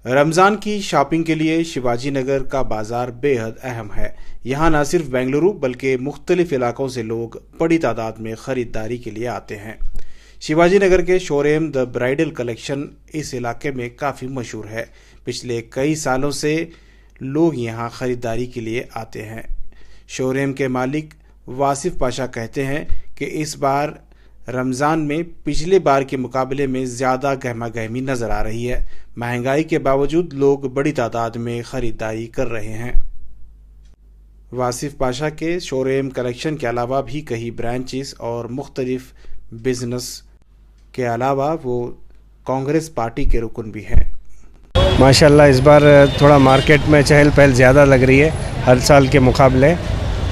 रमज़ान की शॉपिंग के लिए शिवाजी नगर का बाज़ार बेहद अहम है। यहाँ न सिर्फ बेंगलुरु बल्कि मुख्तलिफ इलाकों से लोग बड़ी तादाद में ख़रीदारी के लिए आते हैं। शिवाजी नगर के शोरूम द ब्राइडल कलेक्शन इस इलाके में काफ़ी मशहूर है। पिछले कई सालों से लोग यहाँ ख़रीदारी के लिए आते हैं। शोरूम के मालिक वासिफ पाशा कहते हैं कि इस बार रमज़ान में पिछले बार के मुकाबले में ज़्यादा गहमा गहमी नज़र आ रही है। महंगाई के बावजूद लोग बड़ी तादाद में ख़रीदारी कर रहे हैं। वासिफ पाशा के शोरूम कलेक्शन के अलावा भी कई ब्रांचेस और मुख्तलिफ बिजनेस के अलावा वो कांग्रेस पार्टी के रुकन भी हैं। माशाल्लाह इस बार थोड़ा मार्केट में चहल पहल ज़्यादा लग रही है हर साल के मुकाबले,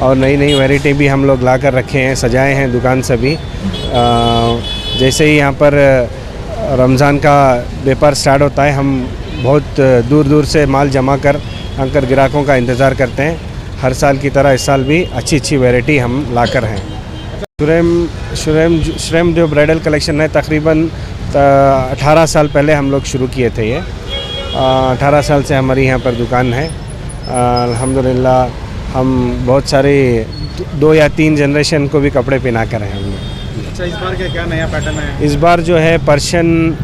और नई नई वैरायटी भी हम लोग ला कर रखे हैं, सजाए हैं दुकान सभी। जैसे ही यहाँ पर रमज़ान का व्यापार स्टार्ट होता है, हम बहुत दूर दूर से माल जमा कर आकर ग्राहकों का इंतज़ार करते हैं। हर साल की तरह इस साल भी अच्छी अच्छी वैरायटी हम ला कर हैं। शोरूम जो ब्राइडल कलेक्शन है, तकरीबन 18 साल पहले हम लोग शुरू किए थे। ये 18 साल से हमारी यहाँ पर दुकान है। अल्हम्दुलिल्लाह हम बहुत सारे 2 या 3 जनरेशन को भी कपड़े पहना कर हैं हम लोग। अच्छा, इस बार क्या नया पैटर्न है? इस बार जो है पर्शियन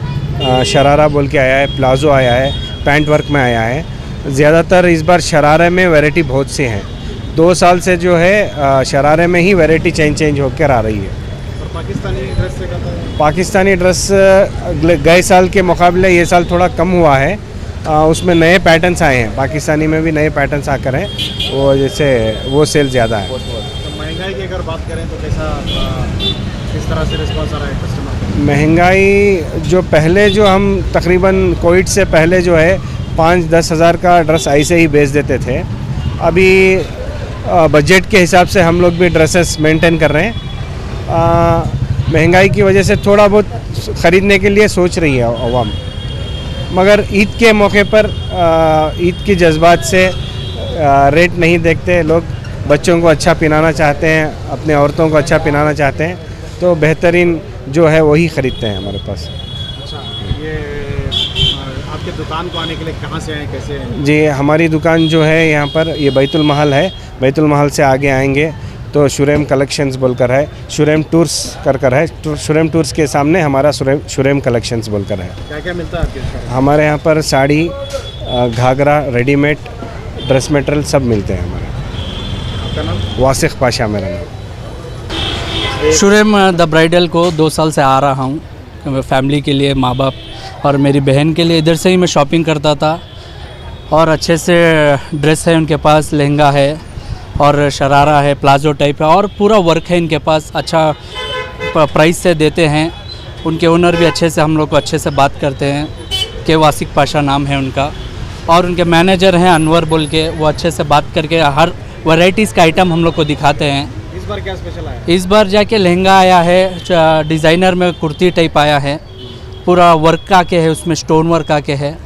शरारा बोल के आया है, प्लाजो आया है, पैंट वर्क में आया है। ज़्यादातर इस बार शरारे में वैरायटी बहुत सी हैं। 2 साल से जो है शरारे में ही वैरायटी चेंज होकर आ रही है। और पाकिस्तानी ड्रेस से क्या? पाकिस्तानी ड्रेस गए साल के मुकाबले ये साल थोड़ा कम हुआ है। उसमें नए पैटर्न्स आए हैं, पाकिस्तानी में भी नए पैटर्न्स आकर हैं, वो जैसे वो सेल ज़्यादा है। तो महंगाई की अगर बात करें तो किस तरह से रिस्पॉन्स आ रहा है कस्टमर? महंगाई जो पहले जो हम तकरीबन कोविड से पहले जो है 5-10 हज़ार का ड्रेस ऐसे ही बेच देते थे। अभी बजट के हिसाब से हम लोग भी ड्रेसेस मेंटेन कर रहे हैं। महंगाई की वजह से थोड़ा बहुत ख़रीदने के लिए सोच रही है अवाम, मगर ईद के मौके पर ईद की जज्बात से रेट नहीं देखते लोग। बच्चों को अच्छा पहनाना चाहते हैं, अपने औरतों को अच्छा पहनाना चाहते हैं, तो बेहतरीन जो है वही ख़रीदते हैं हमारे पास। अच्छा, ये आपके दुकान को आने के लिए कहाँ से आए, कैसे हैं? जी, हमारी दुकान जो है यहाँ पर ये बैतुल महल है। बैतुल महल से आगे आएंगे तो शोरूम कलेक्शंस बोलकर है, शोरूम टूर्स कर है। शोरूम टूर्स के सामने हमारा शोरूम कलेक्शंस बोलकर है। क्या क्या मिलता है आपके शोरूम? हमारे यहाँ पर sari, ghagra, readymade, dress material सब मिलते हैं हमारे। आपका नाम? वासिफ पाशा मेरा नाम। शोरूम द ब्राइडल को 2 साल से आ रहा हूँ। फैमिली के लिए, माँ बाप और मेरी बहन के लिए इधर से ही मैं शॉपिंग करता था, और अच्छे से ड्रेस है उनके पास, लहंगा है और शरारा है, प्लाजो टाइप है, और पूरा वर्क है इनके पास। अच्छा प्राइस से देते हैं। उनके ओनर भी अच्छे से हम लोग को अच्छे से बात करते हैं कि वासिफ पाशा नाम है उनका, और उनके मैनेजर हैं अनवर बोल के, वो अच्छे से बात करके हर वैराइटीज़ का आइटम हम लोग को दिखाते हैं। इस बार क्या स्पेशल आया? इस बार जाके लहंगा आया है, डिज़ाइनर में कुर्ती टाइप आया है, पूरा वर्क का के है, उसमें स्टोन वर्क का के है।